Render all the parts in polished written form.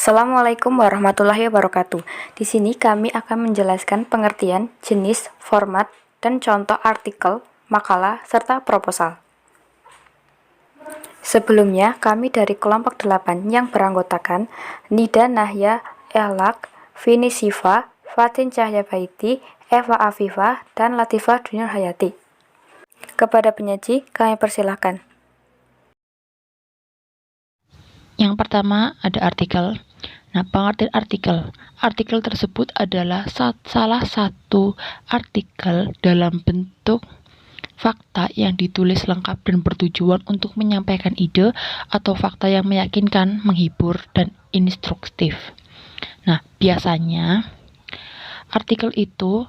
Assalamualaikum warahmatullahi wabarakatuh. Di sini kami akan menjelaskan pengertian, jenis, format, dan contoh artikel, makalah, serta proposal. Sebelumnya, kami dari kelompok 8 yang beranggotakan Nida Nahya Ehlak, Vini Siva, Fatin Cahyabaiti, Eva Afifah, dan Latifah Dunia Hayati. Kepada penyaji, kami persilahkan. Yang pertama ada artikel. Nah, pengertian artikel. Artikel tersebut adalah salah satu artikel dalam bentuk fakta yang ditulis lengkap dan bertujuan untuk menyampaikan ide atau fakta yang meyakinkan, menghibur, dan instruktif. Nah, biasanya artikel itu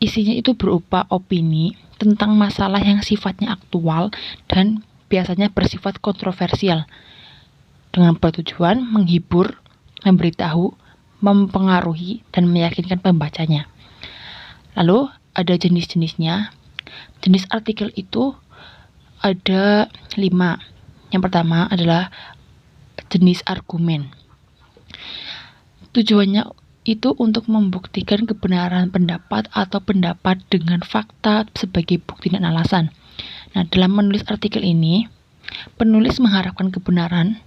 isinya itu berupa opini tentang masalah yang sifatnya aktual dan biasanya bersifat kontroversial dengan bertujuan menghibur, memberitahu, mempengaruhi, dan meyakinkan pembacanya. Lalu ada jenis-jenisnya. Jenis artikel itu ada 5. Yang pertama adalah jenis argumen. Tujuannya itu untuk membuktikan kebenaran pendapat atau pendapat dengan fakta sebagai bukti dan alasan. Nah, dalam menulis artikel ini, penulis mengharapkan kebenaran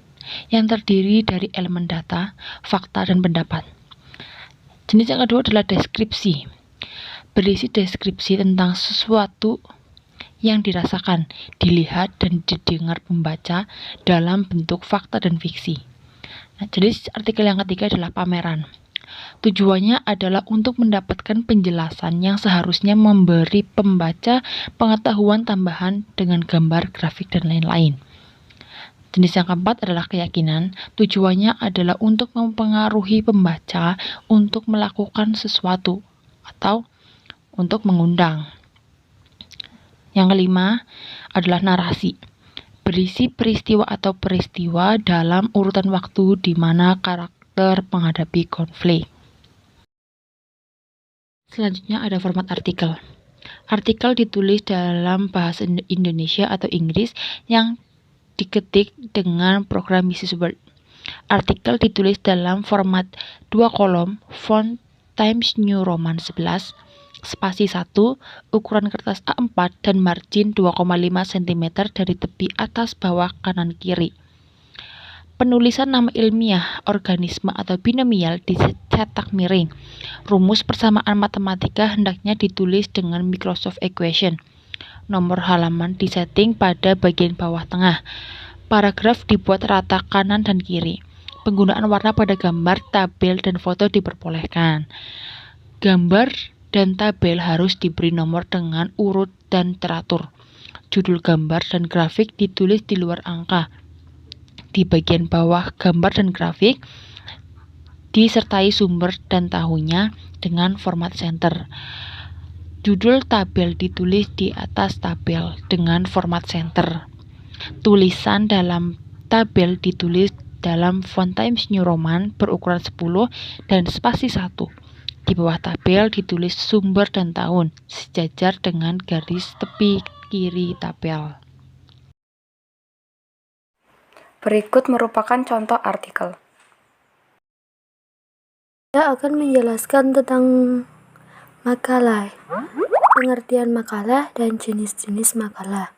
yang terdiri dari elemen data, fakta, dan pendapat. Jenis yang kedua adalah deskripsi. Berisi deskripsi tentang sesuatu yang dirasakan, dilihat, dan didengar pembaca dalam bentuk fakta dan fiksi. Nah, jenis artikel yang ketiga adalah pameran. Tujuannya adalah untuk mendapatkan penjelasan yang seharusnya memberi pembaca pengetahuan tambahan dengan gambar, grafik, dan lain-lain. Jenis yang keempat adalah keyakinan. Tujuannya adalah untuk mempengaruhi pembaca untuk melakukan sesuatu atau untuk mengundang. Yang kelima adalah narasi. Berisi peristiwa atau peristiwa dalam urutan waktu di mana karakter menghadapi konflik. Selanjutnya ada format artikel. Artikel ditulis dalam bahasa Indonesia atau Inggris yang diketik dengan program Mrs. Word. Artikel ditulis dalam format 2 kolom, font Times New Roman 11, spasi 1, ukuran kertas A4, dan margin 2,5 cm dari tepi atas bawah kanan kiri. Penulisan nama ilmiah, organisme atau binomial dicetak miring. Rumus persamaan matematika hendaknya ditulis dengan Microsoft Equation. Nomor halaman disetting pada bagian bawah tengah. Paragraf dibuat rata kanan dan kiri. Penggunaan warna pada gambar, tabel, dan foto diperbolehkan. Gambar dan tabel harus diberi nomor dengan urut dan teratur. Judul gambar dan grafik ditulis di luar angka. Di bagian bawah gambar dan grafik disertai sumber dan tahunnya dengan format center. Judul tabel ditulis di atas tabel dengan format center. Tulisan dalam tabel ditulis dalam font Times New Roman berukuran 10 dan spasi 1. Di bawah tabel ditulis sumber dan tahun sejajar dengan garis tepi kiri tabel. Berikut merupakan contoh artikel. Saya akan menjelaskan tentang makalah, pengertian makalah, dan jenis-jenis makalah.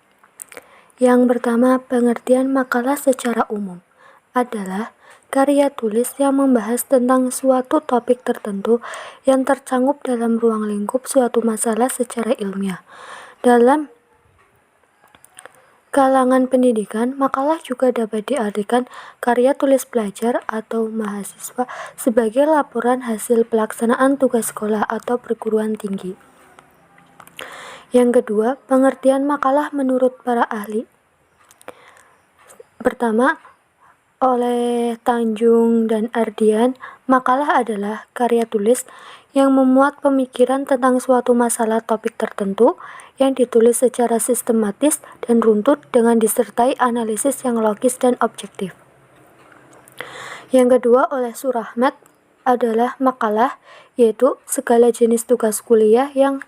Yang pertama, pengertian makalah secara umum adalah karya tulis yang membahas tentang suatu topik tertentu yang tercangguk dalam ruang lingkup suatu masalah secara ilmiah. Dalam kalangan pendidikan, makalah juga dapat diartikan karya tulis pelajar atau mahasiswa sebagai laporan hasil pelaksanaan tugas sekolah atau perguruan tinggi. Yang kedua, pengertian makalah menurut para ahli. Pertama, oleh Tanjung dan Ardian, makalah adalah karya tulis yang memuat pemikiran tentang suatu masalah topik tertentu yang ditulis secara sistematis dan runtut dengan disertai analisis yang logis dan objektif. Yang kedua, oleh Surahmat, adalah makalah, yaitu segala jenis tugas kuliah yang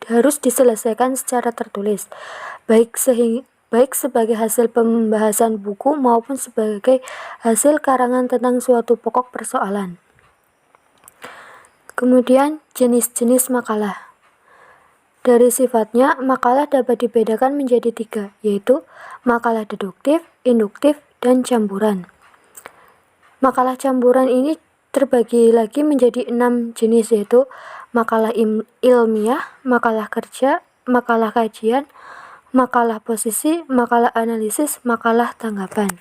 harus diselesaikan secara tertulis, baik baik sebagai hasil pembahasan buku maupun sebagai hasil karangan tentang suatu pokok persoalan. Kemudian, jenis-jenis makalah. Dari sifatnya, makalah dapat dibedakan menjadi 3, yaitu makalah deduktif, induktif, dan campuran. Makalah campuran ini terbagi lagi menjadi 6 jenis, yaitu makalah ilmiah, makalah kerja, makalah kajian, makalah posisi, makalah analisis, makalah tanggapan.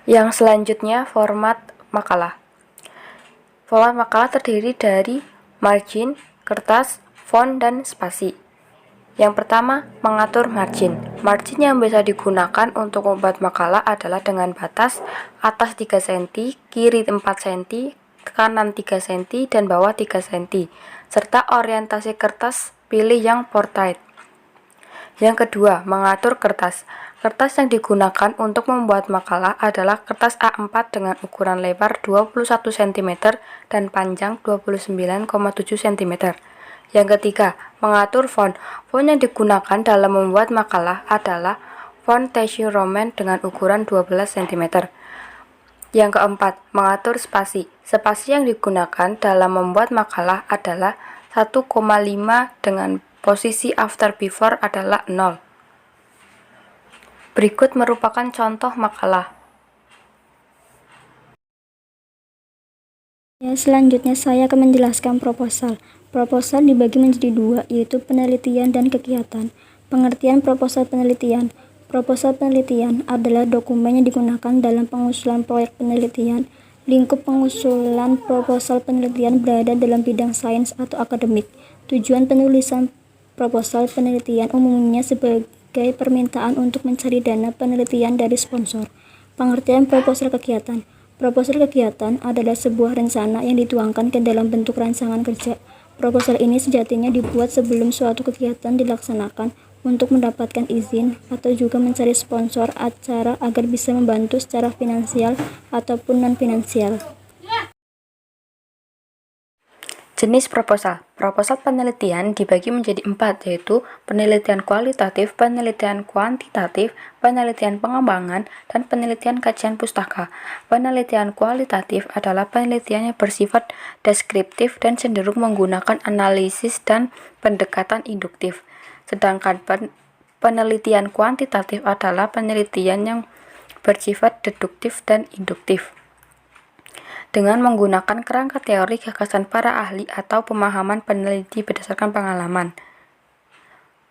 Yang selanjutnya, format makalah. Format makalah terdiri dari margin, kertas, font, dan spasi. Yang pertama, mengatur margin. Margin yang bisa digunakan untuk membuat makalah adalah dengan batas atas 3 cm, kiri 4 cm, kanan 3 cm, dan bawah 3 cm, serta orientasi kertas pilih yang portrait. Yang kedua, mengatur kertas. Kertas yang digunakan untuk membuat makalah adalah kertas A4 dengan ukuran lebar 21 cm dan panjang 29,7 cm. Yang ketiga, mengatur font. Font yang digunakan dalam membuat makalah adalah font Times Roman dengan ukuran 12 cm. Yang keempat, mengatur spasi. Spasi yang digunakan dalam membuat makalah adalah 1,5 dengan posisi after before adalah 0. Berikut merupakan contoh makalah. Ya, selanjutnya saya akan menjelaskan proposal. Proposal dibagi menjadi 2, yaitu penelitian dan kegiatan. Pengertian proposal penelitian. Proposal penelitian adalah dokumen yang digunakan dalam pengusulan proyek penelitian. Lingkup pengusulan proposal penelitian berada dalam bidang sains atau akademik. Tujuan penulisan proposal penelitian umumnya sebagai permintaan untuk mencari dana penelitian dari sponsor. Pengertian proposal kegiatan. Proposal kegiatan adalah sebuah rencana yang dituangkan ke dalam bentuk rancangan kerja. Proposal ini sejatinya dibuat sebelum suatu kegiatan dilaksanakan untuk mendapatkan izin atau juga mencari sponsor acara agar bisa membantu secara finansial ataupun non-finansial. Jenis proposal. Proposal penelitian dibagi menjadi 4, yaitu penelitian kualitatif, penelitian kuantitatif, penelitian pengembangan, dan penelitian kajian pustaka. Penelitian kualitatif adalah penelitian yang bersifat deskriptif dan cenderung menggunakan analisis dan pendekatan induktif. Sedangkan penelitian kuantitatif adalah penelitian yang bersifat deduktif dan induktif, dengan menggunakan kerangka teori gagasan para ahli atau pemahaman peneliti berdasarkan pengalaman.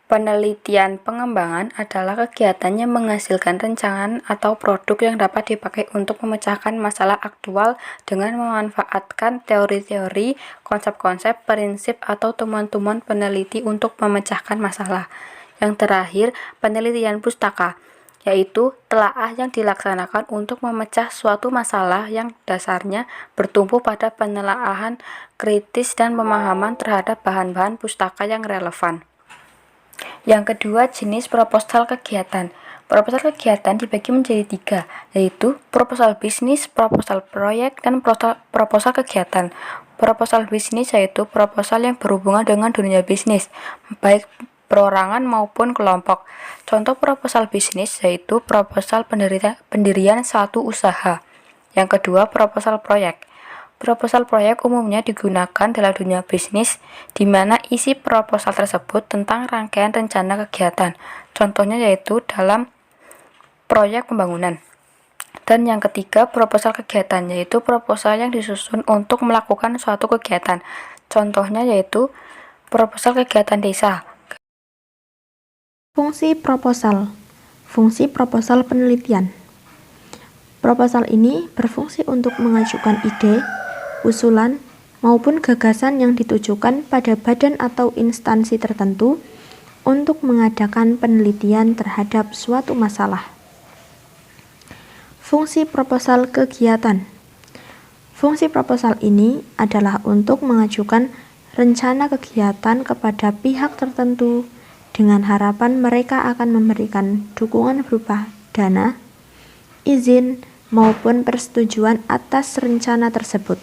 Penelitian pengembangan adalah kegiatan yang menghasilkan rancangan atau produk yang dapat dipakai untuk memecahkan masalah aktual dengan memanfaatkan teori-teori, konsep-konsep, prinsip, atau temuan-temuan peneliti untuk memecahkan masalah. Yang terakhir, penelitian pustaka, yaitu telaah yang dilaksanakan untuk memecah suatu masalah yang dasarnya bertumpu pada penelaahan kritis dan pemahaman terhadap bahan-bahan pustaka yang relevan. Yang kedua, jenis proposal kegiatan. Proposal kegiatan dibagi menjadi 3, yaitu proposal bisnis, proposal proyek, dan proposal kegiatan. Proposal bisnis yaitu proposal yang berhubungan dengan dunia bisnis, baik perorangan maupun kelompok. Contoh proposal bisnis yaitu proposal pendirian suatu usaha. Yang kedua, proposal proyek. Proposal proyek umumnya digunakan dalam dunia bisnis, di mana isi proposal tersebut tentang rangkaian rencana kegiatan. Contohnya yaitu dalam proyek pembangunan. Dan yang ketiga, proposal kegiatan, yaitu proposal yang disusun untuk melakukan suatu kegiatan. Contohnya yaitu proposal kegiatan desa. Fungsi proposal. Fungsi proposal penelitian. Proposal ini berfungsi untuk mengajukan ide, usulan, maupun gagasan yang ditujukan pada badan atau instansi tertentu untuk mengadakan penelitian terhadap suatu masalah. Fungsi proposal kegiatan. Fungsi proposal ini adalah untuk mengajukan rencana kegiatan kepada pihak tertentu dengan harapan mereka akan memberikan dukungan berupa dana, izin, maupun persetujuan atas rencana tersebut.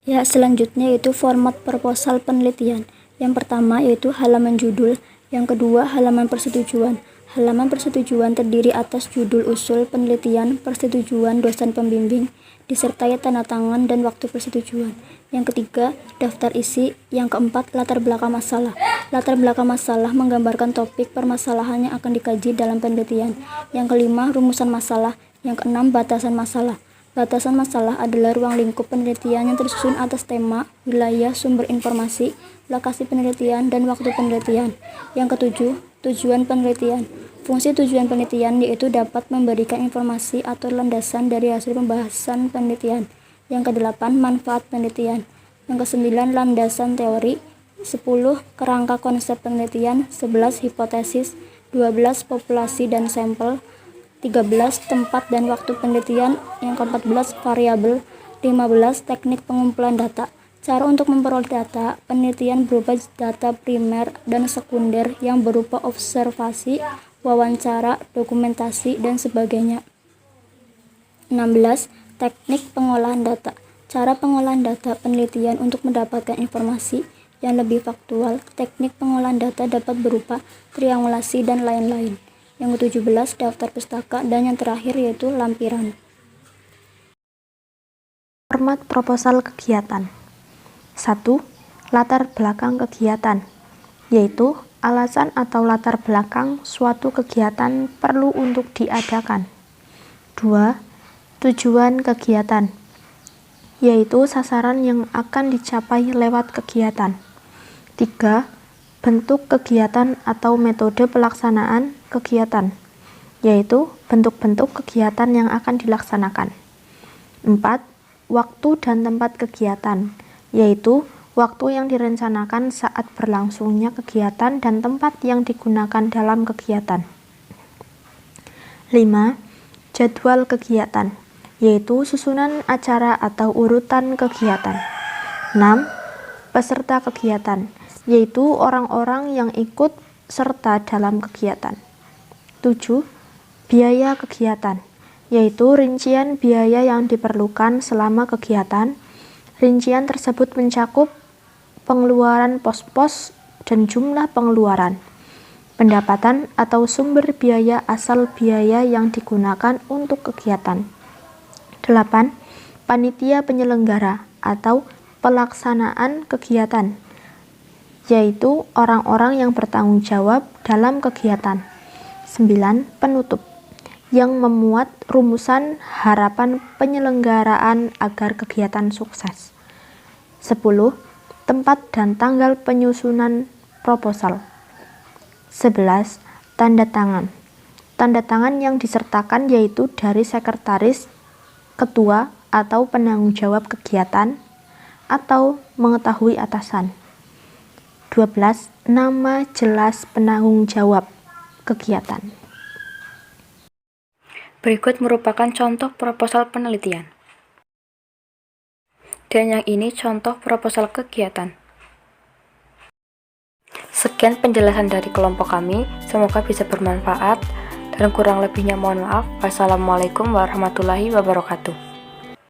Ya, selanjutnya yaitu format proposal penelitian. Yang pertama yaitu halaman judul. Yang kedua, halaman persetujuan. Halaman persetujuan terdiri atas judul usul penelitian, persetujuan dosen pembimbing, disertai tanda tangan dan waktu persetujuan. Yang ketiga, daftar isi. Yang keempat, latar belakang masalah. Latar belakang masalah menggambarkan topik permasalahan yang akan dikaji dalam penelitian. Yang kelima, rumusan masalah. Yang keenam, batasan masalah. Batasan masalah adalah ruang lingkup penelitian yang tersusun atas tema, wilayah, sumber informasi, lokasi penelitian, dan waktu penelitian. Yang ketujuh, tujuan penelitian. Fungsi tujuan penelitian yaitu dapat memberikan informasi atau landasan dari hasil pembahasan penelitian. Yang kedelapan, manfaat penelitian. Yang kesembilan, landasan teori. 10, kerangka konsep penelitian. 11, hipotesis. 12, populasi dan sampel. 13, tempat dan waktu penelitian. Yang ke-14, variabel. 15, teknik pengumpulan data. Cara untuk memperoleh data penelitian berupa data primer dan sekunder yang berupa observasi, wawancara, dokumentasi, dan sebagainya. 16, teknik pengolahan data. Cara pengolahan data penelitian untuk mendapatkan informasi yang lebih faktual. Teknik pengolahan data dapat berupa triangulasi dan lain-lain. Yang ke-17, daftar pustaka, dan yang terakhir yaitu lampiran. Format proposal kegiatan. 1. Latar belakang kegiatan, yaitu alasan atau latar belakang suatu kegiatan perlu untuk diadakan. 2. Tujuan kegiatan, yaitu sasaran yang akan dicapai lewat kegiatan. 3. Bentuk kegiatan atau metode pelaksanaan kegiatan, yaitu bentuk-bentuk kegiatan yang akan dilaksanakan. 4. Waktu dan tempat kegiatan, yaitu waktu yang direncanakan saat berlangsungnya kegiatan dan tempat yang digunakan dalam kegiatan. 5. Jadwal kegiatan, yaitu susunan acara atau urutan kegiatan. 6. Peserta kegiatan, yaitu orang-orang yang ikut serta dalam kegiatan. 7. Biaya kegiatan, yaitu rincian biaya yang diperlukan selama kegiatan. Rincian tersebut mencakup pengeluaran pos-pos dan jumlah pengeluaran, pendapatan atau sumber biaya asal biaya yang digunakan untuk kegiatan. 8. Panitia penyelenggara atau pelaksanaan kegiatan, yaitu orang-orang yang bertanggung jawab dalam kegiatan. 9. Penutup, yang memuat rumusan harapan penyelenggaraan agar kegiatan sukses. 10. Tempat dan tanggal penyusunan proposal. 11. Tanda tangan. Tanda tangan yang disertakan yaitu dari sekretaris, ketua, atau penanggung jawab kegiatan, atau mengetahui atasan. 12. Nama jelas penanggung jawab kegiatan. Berikut merupakan contoh proposal penelitian. Dan yang ini contoh proposal kegiatan. Sekian penjelasan dari kelompok kami, semoga bisa bermanfaat, dan kurang lebihnya mohon maaf. Wassalamualaikum warahmatullahi wabarakatuh.